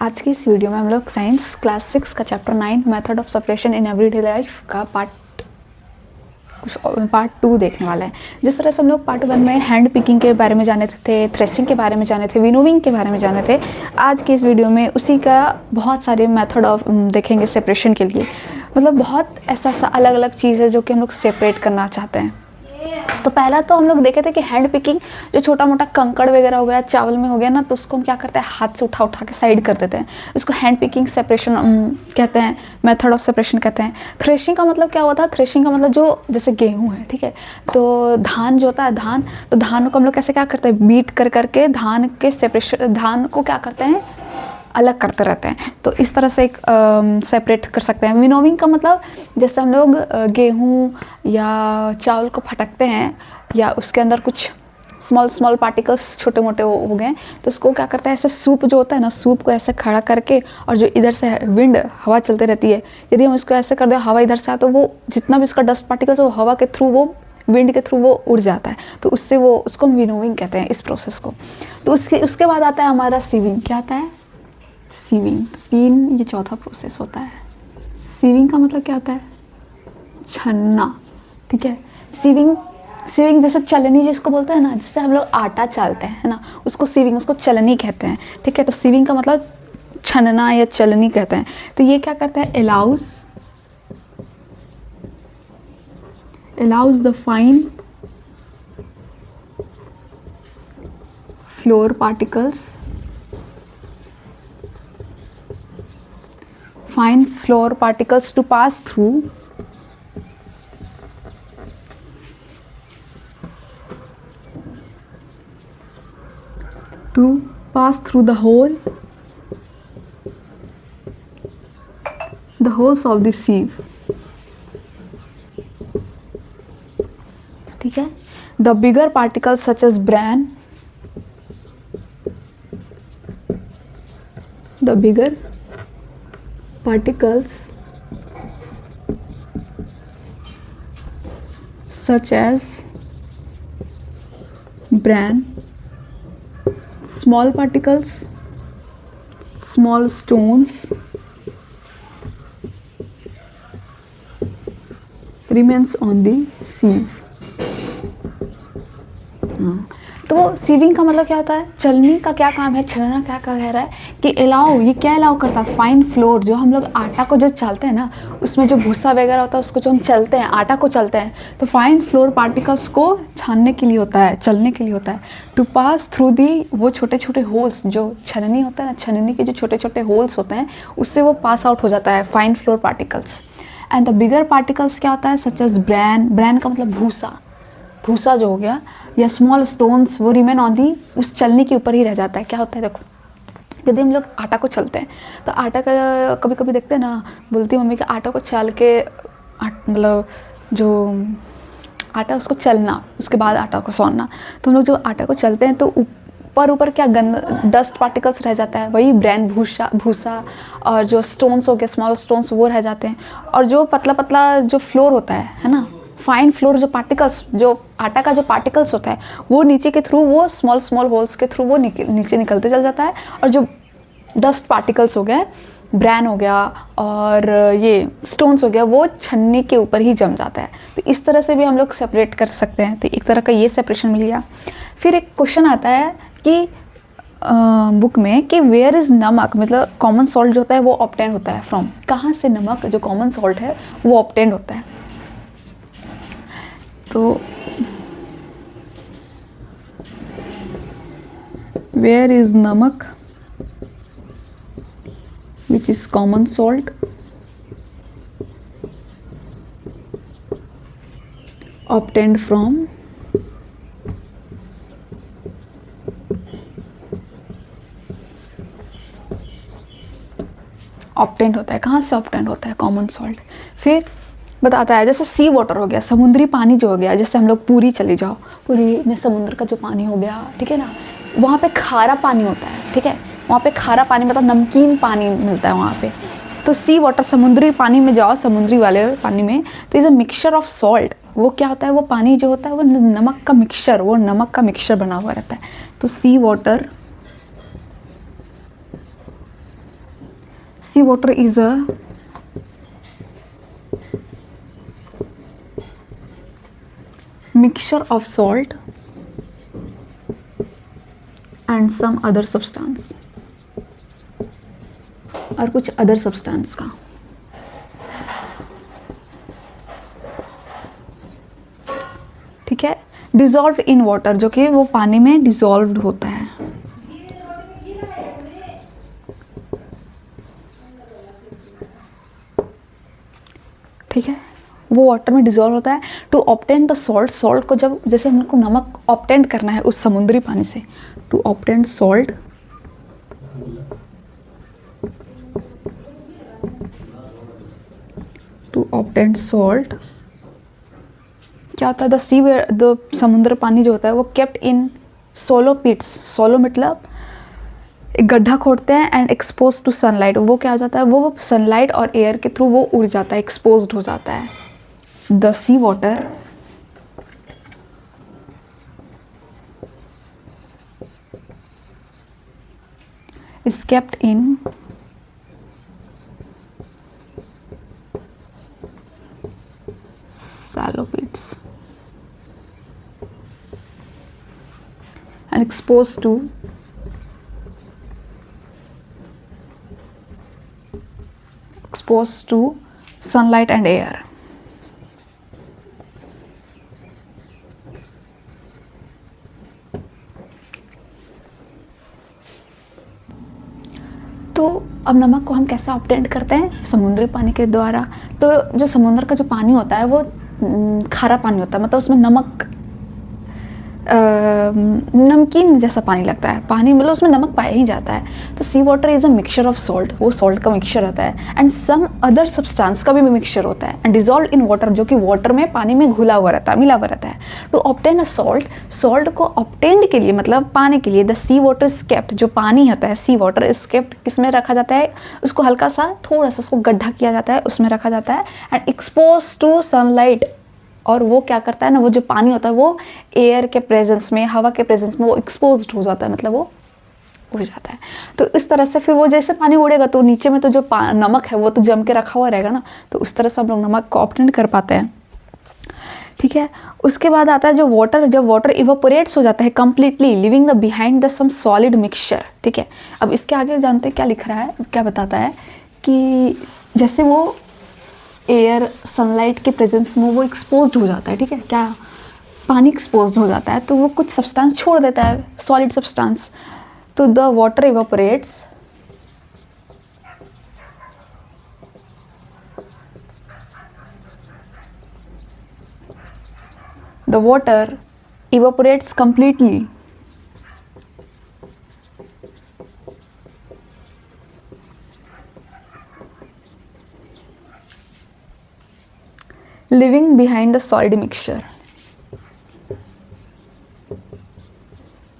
आज की इस वीडियो में हम लोग साइंस क्लास 6 का chapter 9 method of separation in everyday life का पार्ट 2 देखने वाले हैं। जिस तरह से हम लोग पार्ट 1 में हैंड पिकिंग के बारे में जाने थे, थ्रेसिंग के बारे में जाने थे, विनोविंग के बारे में जाने थे, आज के इस वीडियो में उसी का बहुत सारे मेथड ऑफ देखेंगे सेपरेशन के लिए। मतलब बहुत ऐसा अलग अलग चीज़ है जो कि हम लोग सेपरेट करना चाहते हैं। तो पहला तो हम लोग देखे थे कि हैंड पिकिंग, जो छोटा मोटा कंकड़ वगैरह हो गया, चावल में हो गया ना, तो उसको हम क्या करते हैं, हाथ से उठा उठा के साइड कर देते हैं। उसको हैंड पिकिंग सेपरेशन कहते हैं, मेथड ऑफ सेपरेशन कहते हैं। थ्रेशिंग का मतलब क्या होता है? थ्रेशिंग का मतलब जो जैसे गेहूं है, ठीक है, तो धान जो होता है, धान, तो धान को हम लोग कैसे क्या करते हैं, बीट कर करके धान के सेपरेशन, धान को क्या करते हैं, अलग करते रहते हैं। तो इस तरह से एक सेपरेट कर सकते हैं। विनोविंग का मतलब जैसे हम लोग गेहूं या चावल को फटकते हैं या उसके अंदर कुछ स्मॉल पार्टिकल्स छोटे मोटे हो गए, तो उसको क्या करते हैं, ऐसे सूप जो होता है ना, सूप को ऐसे खड़ा करके, और जो इधर से विंड हवा चलती रहती है, यदि हम इसको ऐसे कर दें, हवा इधर से आए, तो वो जितना भी उसका डस्ट पार्टिकल्स वो हवा के थ्रू, वो विंड के थ्रू वो उड़ जाता है। तो उससे वो, उसको हम विनोविंग कहते हैं, इस प्रोसेस को। तो उसके बाद आता है हमारा सीविंग। क्या आता है? सीविंग। तीन, ये चौथा प्रोसेस होता है। सीविंग का मतलब क्या होता है? छनना, ठीक है। सीविंग जैसे चलनी जिसको बोलते हैं ना, जिससे हम लोग आटा चालते हैं, है ना, उसको सीविंग, उसको चलनी कहते हैं, ठीक है। तो सीविंग का मतलब छनना या चलनी कहते हैं। तो ये क्या करता है, allows the fine floor particles to pass through the holes of the sieve, ठीक है। The bigger particles such as bran, small particles, small stones remains on the sieve। तो सीविंग का मतलब क्या होता है? चलनी का क्या काम है, छलना क्या कह रहा है कि अलाउ, ये क्या अलाउ करता है? फाइन फ्लोर, जो हम लोग आटा को जो चालते हैं ना, उसमें जो भूसा वगैरह होता है, उसको जो हम चलते हैं, आटा को चलते हैं, तो फाइन फ्लोर पार्टिकल्स को छानने के लिए होता है, चलने के लिए होता है। टू पास थ्रू दी, वो छोटे छोटे होल्स, जो छननी होता है ना, छननी के जो छोटे छोटे होल्स होते हैं, उससे वो पास आउट हो जाता है fine floor particles. And the bigger particles क्या होता है? सच एज ब्रैन का मतलब भूसा जो हो गया, या स्मॉल स्टोन्स, वो रिमेन ऑन दी, उस चलनी के ऊपर ही रह जाता है। क्या होता है, देखो, यदि हम लोग आटा को चलते हैं, तो आटा का कभी कभी देखते हैं ना, बोलती मम्मी कि आटा को चाल के, मतलब जो आटा उसको चलना, उसके बाद आटा को सौनना। तो हम लोग जो आटा को चलते हैं, तो ऊपर क्या डस्ट पार्टिकल्स रह जाता है, वही ब्रैन, भूसा, और जो स्टोन्स हो गए, स्मॉल स्टोन्स, वो रह जाते हैं। और जो पतला जो फ्लोर होता है ना, फाइन फ्लोर, जो पार्टिकल्स, जो आटा का जो पार्टिकल्स होता है, वो नीचे के थ्रू, वो स्मॉल होल्स के थ्रू वो नीचे निकलते चल जाता है। और जो डस्ट पार्टिकल्स हो गए, ब्रैन हो गया और ये स्टोन्स हो गया, वो छन्नी के ऊपर ही जम जाता है। तो इस तरह से भी हम लोग सेपरेट कर सकते हैं। तो एक तरह का ये सेपरेशन मिल गया। फिर एक क्वेश्चन आता है कि बुक में कि वेयर इज़ नमक, मतलब कॉमन सॉल्ट जो होता है वो ऑब्टेन होता है फ्रॉम, कहाँ से नमक जो कॉमन सॉल्ट है वो ऑब्टेन होता है। तो where is namak, which is common salt, obtained from obtained होता है, कहाँ से ऑब्टेंड होता है कॉमन सॉल्ट। फिर बताता है, जैसे सी वाटर हो गया, समुद्री पानी जो हो गया, जैसे हम लोग पुरी चले जाओ, पुरी में समुद्र का जो पानी हो गया, ठीक है ना, वहाँ पे खारा पानी होता है, ठीक है, वहाँ पे खारा पानी मतलब नमकीन पानी मिलता है वहाँ पे। तो सी वाटर, समुद्री पानी में जाओ, समुद्री वाले पानी में, तो is a mixture of salt. वो क्या होता है, वो पानी जो होता है वो नमक का मिक्सचर, वो नमक का मिक्सचर बना हुआ रहता है। तो sea water sea water is a mixture of salt and some other substance, और कुछ अदर सब्सटेंस का। ठीक है, डिजॉल्व इन वाटर, जो कि वो पानी में डिजॉल्व होता है। ठीक है, वो वाटर में डिजॉल्व होता है। To obtain the salt, salt को जब जैसे हमको नमक ऑब्टेन करना है उस समुद्री पानी से, to obtain salt to obtain salt क्या होता है, द समुद्र पानी जो होता है वो केप्ट इन सोलो पिट्स, सोलो मतलब एक गड्ढा खोदते हैं, एंड एक्सपोज टू सनलाइट, वो क्या हो जाता है, वो सनलाइट और एयर के थ्रू वो उड़ जाता है, एक्सपोज्ड हो जाता है। The sea water is kept in shallow pits and exposed to sunlight and air. तो अब नमक को हम कैसे ऑब्टेन करते हैं, समुद्री पानी के द्वारा। तो जो समुद्र का जो पानी होता है वो खारा पानी होता है, मतलब उसमें नमक नमकीन जैसा पानी लगता है, पानी मतलब उसमें नमक पाया ही जाता है। तो sea water is a mixture of salt, वो सॉल्ट का मिक्सचर होता है, एंड सम अदर सब्सटेंस का भी मिक्सचर होता है, एंड डिजॉल्व इन वाटर, जो कि वाटर में पानी में घुला हुआ रहता है, मिला हुआ रहता है। To obtain a salt, salt को ऑब्टेन के लिए मतलब पाने के लिए, the sea water is kept, जो पानी होता है सी वाटर इज केप्ट, किसमें रखा जाता है, उसको हल्का सा थोड़ा सा उसको गड्ढा किया जाता है, उसमें रखा जाता है, एंड एक्सपोज टू सनलाइट, और वो क्या करता है ना, वो जो पानी होता है वो एयर के प्रेजेंस में, हवा के प्रेजेंस में वो एक्सपोज्ड हो जाता है, मतलब वो उड़ जाता है। तो इस तरह से फिर वो जैसे पानी उड़ेगा तो नीचे में तो जो नमक है वो तो जम के रखा हुआ रहेगा ना, तो उस तरह से हम लोग नमक को ऑब्टेन कर पाते हैं। ठीक है, उसके बाद आता है जो वाटर, जब वाटर इवापोरेट्स हो जाता है completely, leaving the behind the some solid mixture. ठीक है, अब इसके आगे जानते हैं क्या लिख रहा है, क्या बताता है कि जैसे वो एयर सनलाइट के प्रेजेंस में वो एक्सपोज्ड हो जाता है। ठीक है, क्या पानी एक्सपोज्ड हो जाता है तो वो कुछ सब्सटेंस छोड़ देता है, सॉलिड सब्सटेंस। तो the water evaporates, the water evaporates completely living behind the solid mixture,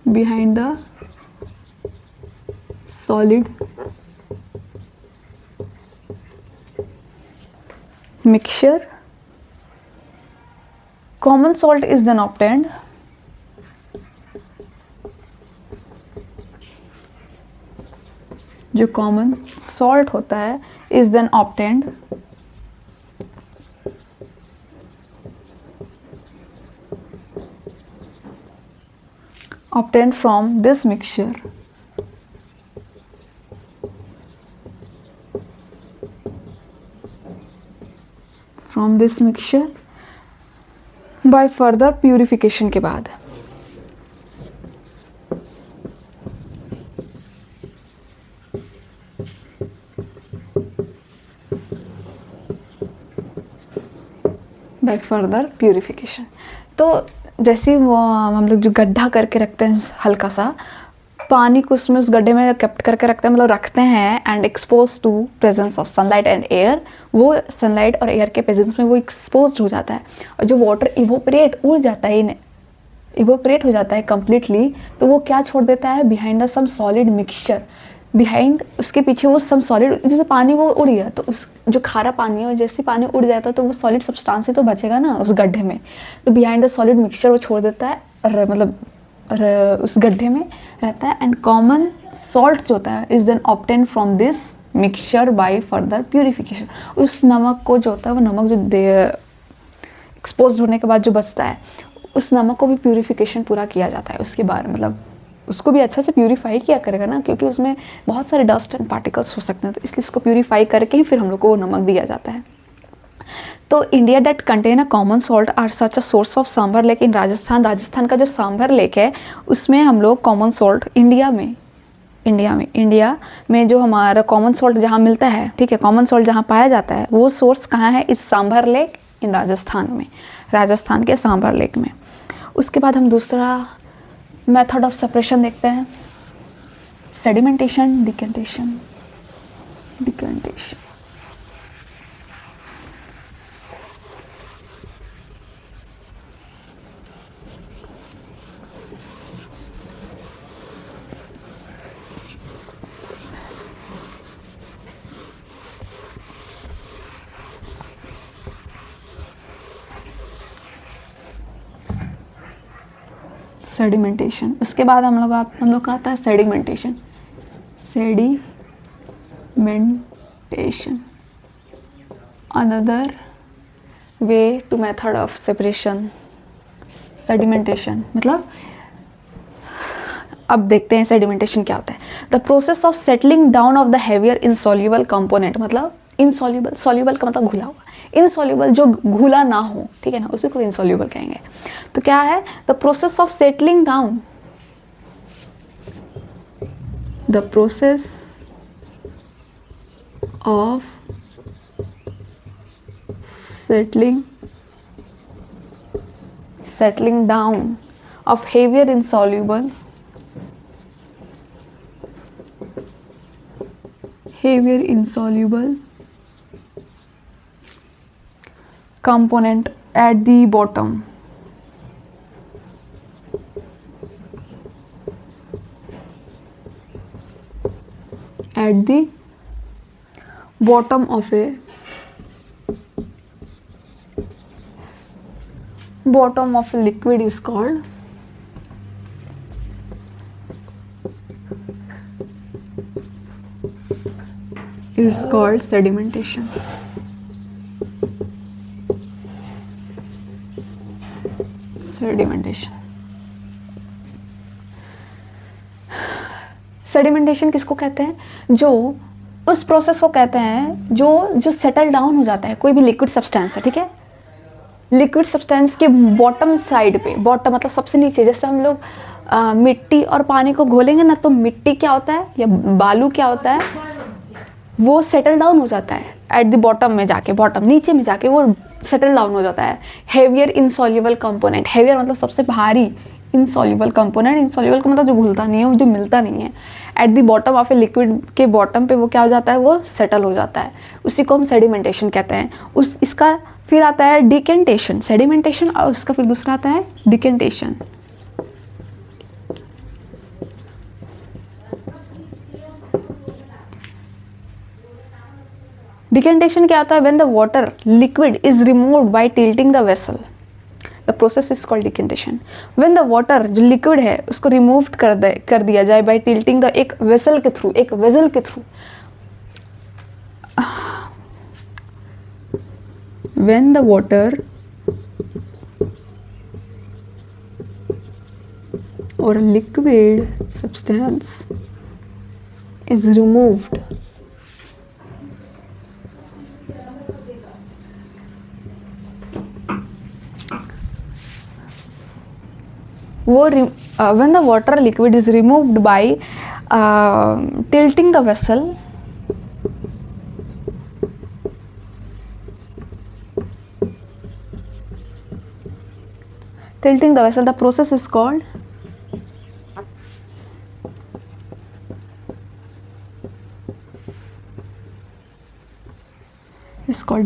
behind the solid mixture. Common salt is then obtained, जो common salt होता है is then obtained from this mixture, by further purification के बाद। Bye further purification, तो जैसे वो हम लोग जो गड्ढा करके रखते हैं हल्का सा पानी को उसमें उस गड्ढे में कैप्ट करके रखते हैं, मतलब रखते हैं, and expose to presence of sunlight and air, वो सनलाइट और एयर के प्रेजेंस में वो एक्सपोज हो जाता है, और जो वाटर इवोपरेट उड़ जाता है, इवोपरेट हो जाता है कम्प्लीटली, तो वो क्या छोड़ देता है, behind the some solid mixture, behind उसके पीछे वो सम सॉलिड, जैसे पानी वो उड़ गया तो उस जो खारा पानी है जैसे पानी उड़ जाता है तो वो सॉलिड सब्सटेंस ही तो बचेगा ना उस गड्ढे में, तो बिहाइंड द सॉलिड मिक्सचर वो छोड़ देता है, मतलब उस गड्ढे में रहता है, एंड कॉमन सॉल्ट जो होता है is then obtain from this mixture by further purification. उस नमक को जो होता है वो नमक जो एक्सपोज होने के बाद जो बचता है उस नमक को भी प्यूरिफिकेशन पूरा किया जाता है। उसके बाद मतलब उसको भी अच्छा से प्यूरीफाई किया करेगा ना, क्योंकि उसमें बहुत सारे डस्ट एंड पार्टिकल्स हो सकते हैं, तो इसलिए इसको प्यूरीफाई करके ही फिर हम लोग को वो नमक दिया जाता है। तो India that contain a common salt are such a source of Sambhar Lake in Rajasthan. Rajasthan का जो सांभर लेक है उसमें हम लोग कॉमन सॉल्ट इंडिया में जो हमारा कॉमन सॉल्ट जहाँ मिलता है, ठीक है, कॉमन सॉल्ट जहाँ पाया जाता है वो सोर्स कहाँ है, इस सांभर लेक इन राजस्थान में, राजस्थान के सांभर लेक में। उसके बाद हम दूसरा मेथड ऑफ सेपरेशन देखते हैं, सेडिमेंटेशन, डिकेंटेशन। सेडिमेंटेशन। उसके बाद हम लोग का आता है sedimentation. Another way to method of separation sedimentation. मतलब अब देखते हैं सेडिमेंटेशन क्या होता है। The process of settling down of the heavier insoluble component. मतलब इनसॉल्युबल, सॉल्युबल का मतलब घुला हुआ, इनसॉल्युबल जो घुला ना हो, ठीक है ना, उसी को इनसॉल्युबल कहेंगे। तो क्या है, the process of settling down, the process of settling down of heavier insoluble component at the bottom of a liquid is called sedimentation. Sedimentation किसको कहते हैं, जो उस प्रोसेस को कहते हैं जो सेटल डाउन हो जाता है। कोई भी लिक्विड सब्सटेंस है, ठीक है, लिक्विड सब्सटेंस के बॉटम साइड पे, बॉटम मतलब सबसे नीचे, जैसे हम लोग मिट्टी और पानी को घोलेंगे ना, तो मिट्टी क्या होता है या बालू क्या होता है, वो सेटल डाउन हो जाता है एट द बॉटम में जाके, बॉटम नीचे में जाके वो सेटल डाउन हो जाता है। हेवियर इनसॉल्युबल कंपोनेंट, हेवियर मतलब सबसे भारी, इनसॉल्युबल कंपोनेंट, इनसॉल्युबल का मतलब जो घुलता नहीं है, जो मिलता नहीं है, at the bottom of a liquid के बॉटम पे वो क्या हो जाता है, वो सेटल हो जाता है, उसी को हम सेडिमेंटेशन कहते हैं। इसका फिर आता है डिकेंटेशन, सेडिमेंटेशन, और उसका फिर दूसरा आता है डिकेंटेशन। डिकेंटेशन क्या होता है, when the water liquid is removed by tilting the vessel, the process is called decantation. When the water जो लिक्विड है उसको रिमूव कर दिया जाए बाय टिल्टिंग द, एक वेसल के through, when the water or liquid substance is removed when the water liquid is removed by tilting the vessel, the process is called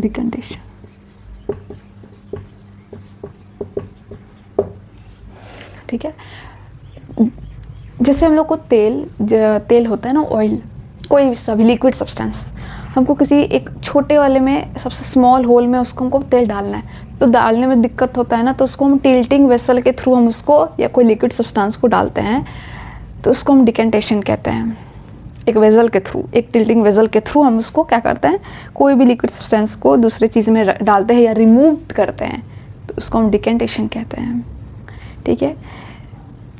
decantation. ठीक है, जैसे हम लोग को तेल होता है ना, ऑयल, कोई सभी लिक्विड सब्सटेंस, हमको किसी एक छोटे वाले में, सबसे स्मॉल होल में उसको हमको तेल डालना है, तो डालने में दिक्कत होता है ना, तो उसको हम टिल्टिंग वेसल के थ्रू हम उसको या कोई लिक्विड सब्सटेंस को डालते हैं तो उसको हम डिकेंटेशन कहते हैं। एक वेजल के थ्रू, एक टिल्टिंग वेजल के थ्रू हम उसको क्या करते हैं, कोई भी लिक्विड सब्सटेंस को दूसरे चीज़ में डालते हैं या रिमूव करते हैं, तो उसको हम डिकेंटेशन कहते हैं। ठीक है,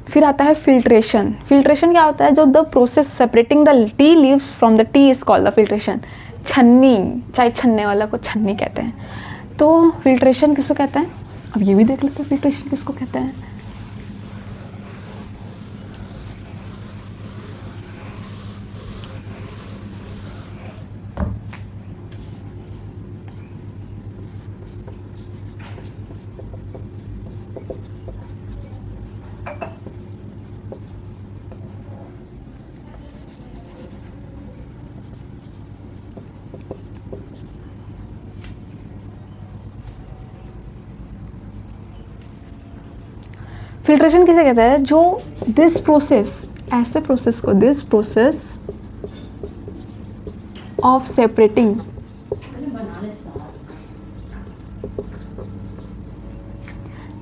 फिर आता है फिल्ट्रेशन। फिल्ट्रेशन क्या होता है, जो the process separating the tea leaves from the T is called the filtration. छन्नी, चाय छन्ने वाला को छन्नी कहते हैं। तो फिल्ट्रेशन किसको कहते हैं, अब ये भी देख लेते हैं फिल्ट्रेशन किसको कहते हैं। फिल्ट्रेशन किसे कहते हैं, जो दिस प्रोसेस, ऐसे प्रोसेस को, this process of separating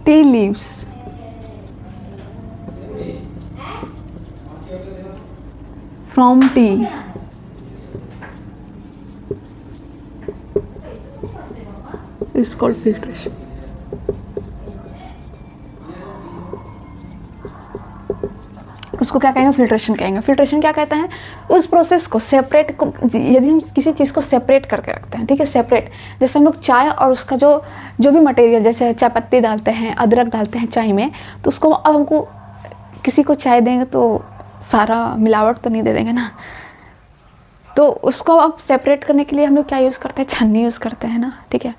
tea leaves from T is called filtration. उसको क्या कहेंगे, फिल्ट्रेशन कहेंगे। फिल्ट्रेशन क्या कहते हैं, उस प्रोसेस को सेपरेट को, यदि हम किसी चीज़ को सेपरेट करके रखते हैं, ठीक है, सेपरेट, जैसे हम लोग चाय और उसका जो भी मटेरियल, जैसे चाय पत्ती डालते हैं, अदरक डालते हैं चाय में, तो उसको अब हमको किसी को चाय देंगे तो सारा मिलावट तो नहीं दे देंगे ना, तो उसको अब सेपरेट करने के लिए हम लोग क्या यूज़ करते हैं, छन्नी यूज़ करते हैं ना। ठीक है,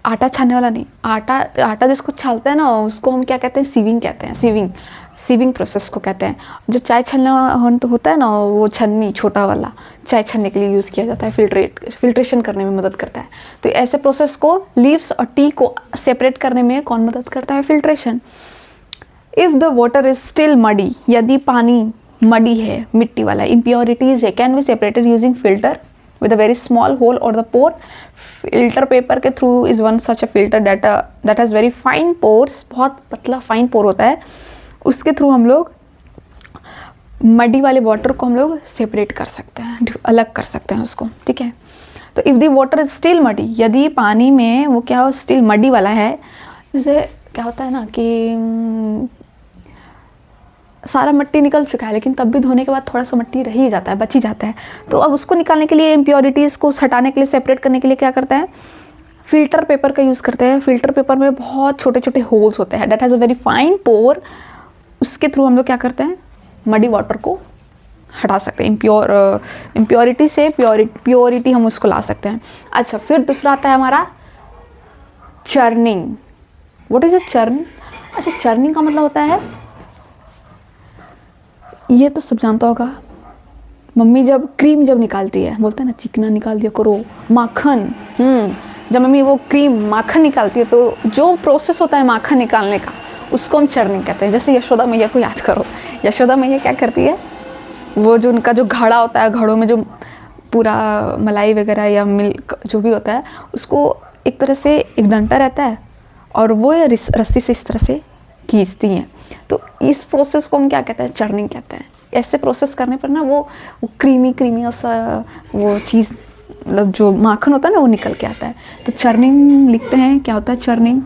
आटा छानने वाला नहीं, आटा जिसको छालते हैं ना, उसको हम क्या कहते हैं, सीविंग कहते हैं। सीविंग प्रोसेस को कहते हैं। जो चाय छानने तो होता है ना, वो छन्नी छोटा वाला चाय छानने के लिए यूज़ किया जाता है, फिल्ट्रेशन करने में मदद करता है। तो ऐसे प्रोसेस को, लीव्स और टी को सेपरेट करने में कौन मदद करता है, filtration. If the water is still muddy, यदि पानी मडी है, मिट्टी वाला, इम्प्योरिटीज़ है, can be separated using filter with a very small hole or the pore. Filter paper के through is one such a filter that has very fine pores, बहुत पतला fine पोर होता है, उसके थ्रू हम लोग मडी वाले वाटर को हम लोग सेपरेट कर सकते हैं, अलग कर सकते हैं उसको। ठीक है, तो if the water is still muddy, यदि पानी में वो क्या हो, स्टिल मडी वाला है, जैसे क्या होता है ना कि सारा मिट्टी निकल चुका है, लेकिन तब भी धोने के बाद थोड़ा सा मिट्टी रह ही जाता है, बच ही जाता है, तो अब उसको निकालने के लिए, इम्प्योरिटीज़ को हटाने के लिए, सेपरेट करने के लिए क्या करते हैं, फिल्टर पेपर का यूज़ करते हैं। फिल्टर पेपर में बहुत छोटे छोटे होल्स होते हैं, that has a very fine pore, उसके थ्रू हम लोग क्या करते हैं, मडी वाटर को हटा सकते हैं, इम्प्योरिटी से प्योरिटी हम उसको ला सकते हैं। अच्छा, फिर दूसरा आता है हमारा churning. What is a churn? अच्छा, चर्निंग का मतलब होता है, ये तो सब जानता होगा, मम्मी जब क्रीम जब निकालती है, बोलते हैं ना चिकना निकाल दिया करो, माखन, जब मम्मी वो क्रीम माखन निकालती है, तो जो प्रोसेस होता है माखन निकालने का, उसको हम चर्निंग कहते हैं। जैसे यशोदा मैया को याद करो, यशोदा मैया क्या करती है, वो जो उनका जो घड़ा होता है, घड़ों में जो पूरा मलाई वगैरह या मिल्क जो भी होता है, उसको एक तरह से एक डंटा रहता है और वो रस्सी से इस तरह से खींचती हैं, तो इस प्रोसेस को हम क्या कहते हैं, चर्निंग कहते हैं। ऐसे प्रोसेस करने पर ना वो क्रीमी सा वो चीज़, मतलब जो माखन होता है ना, वो निकल के आता है। तो चर्निंग लिखते हैं, क्या होता है churning,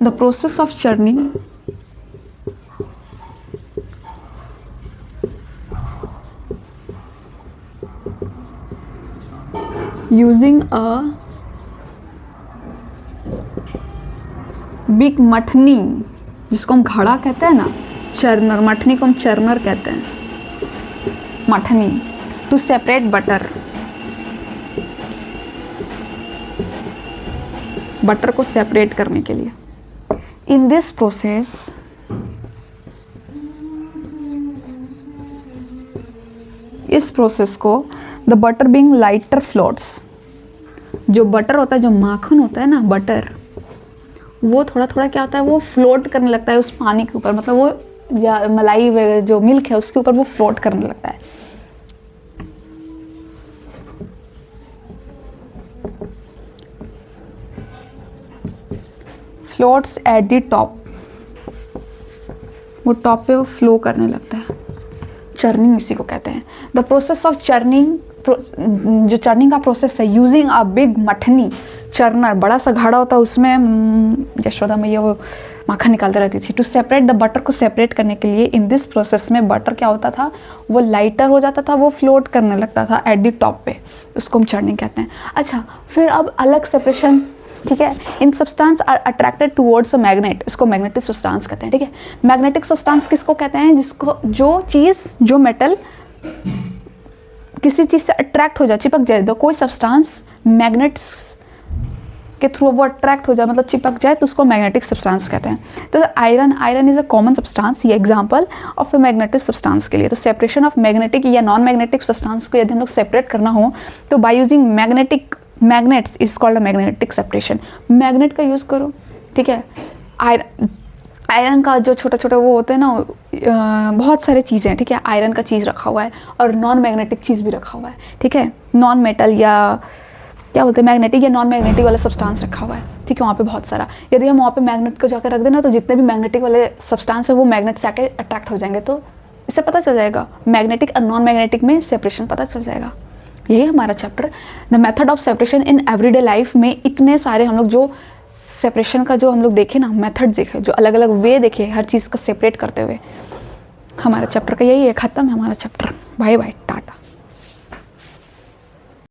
the process of churning using a big मठनी, जिसको हम घड़ा कहते हैं ना, चर्नर, मठनी को हम चर्नर कहते हैं, मठनी, टू सेपरेट बटर, बटर को सेपरेट करने के लिए। इन दिस प्रोसेस इस प्रोसेस को the butter being lighter floats, जो बटर होता है, जो माखन होता है ना, बटर, वो थोड़ा थोड़ा क्या होता है, वो फ्लोट करने लगता है उस पानी के ऊपर, मतलब वो या मलाई जो मिल्क है उसके ऊपर वो फ्लोट करने लगता है। फ्लोट्स एट द टॉप, वो टॉप पे वो फ्लो करने लगता है। चर्निंग इसी को कहते हैं। द प्रोसेस ऑफ चर्निंग, जो चर्निंग का प्रोसेस है, यूजिंग अ बिग मठनी चर्नर, बड़ा सा घड़ा होता है, उसमें यशोदा मैया वो माखन निकालती रहती थी। टू सेपरेट द बटर, को सेपरेट करने के लिए इन दिस प्रोसेस में बटर क्या होता था, वो लाइटर हो जाता था, वो फ्लोट करने लगता था एट द टॉप पे, उसको हम चर्निंग कहते हैं। अच्छा, फिर अब अलग सेपरेशन, ठीक है। इन substance are attracted towards a magnet, इसको मैग्नेटिक सब्सटेंस कहते हैं, ठीक है। मैग्नेटिक सब्सटेंस किसको कहते हैं, जिसको जो चीज़, जो मेटल किसी चीज़ से अट्रैक्ट हो जाए, चिपक जाए, तो कोई सब्सटेंस मैग्नेट्स के थ्रू वो अट्रैक्ट हो जाए, मतलब चिपक जाए, तो उसको मैग्नेटिक सब्सटेंस कहते हैं। तो iron is a common substance, ये example of a magnetic substance के लिए। तो सेपरेशन ऑफ मैग्नेटिक या नॉन मैग्नेटिक सब्सटेंस को यदि हम लोग सेपरेट करना हो तो by using magnets is called a magnetic separation. Magnet का यूज़ करो, ठीक है। आयरन का जो छोटा छोटा वो होते हैं ना, बहुत सारे चीज़ें हैं, ठीक है। आयरन का चीज़ रखा हुआ है और नॉन मैग्नेटिक चीज़ भी रखा हुआ है, ठीक है। नॉन मेटल या क्या बोलते हैं, मैग्नेटिक या नॉन मैग्नेटिक वाला सब्सटेंस रखा हुआ है, ठीक है। वहाँ पे बहुत सारा, यदि हम वहाँ पे मैग्नेट को जाकर रख देना तो जितने भी मैग्नेटिक वाले सब्सटेंस है वो मैग्नेट से आकर अट्रैक्ट हो जाएंगे। तो इससे पता चल जाएगा मैग्नेटिक और नॉन मैग्नेटिक में सेपरेशन पता चल जाएगा। यही हमारा chapter, the method of separation in everyday life में इतने सारे हम लोग जो सेपरेशन का जो हम लोग देखे ना, मेथड देखे, जो अलग अलग वे देखे हर चीज़ का सेपरेट करते हुए, हमारा चैप्टर का यही है। ख़त्म है हमारा चैप्टर। Bye bye, Tata.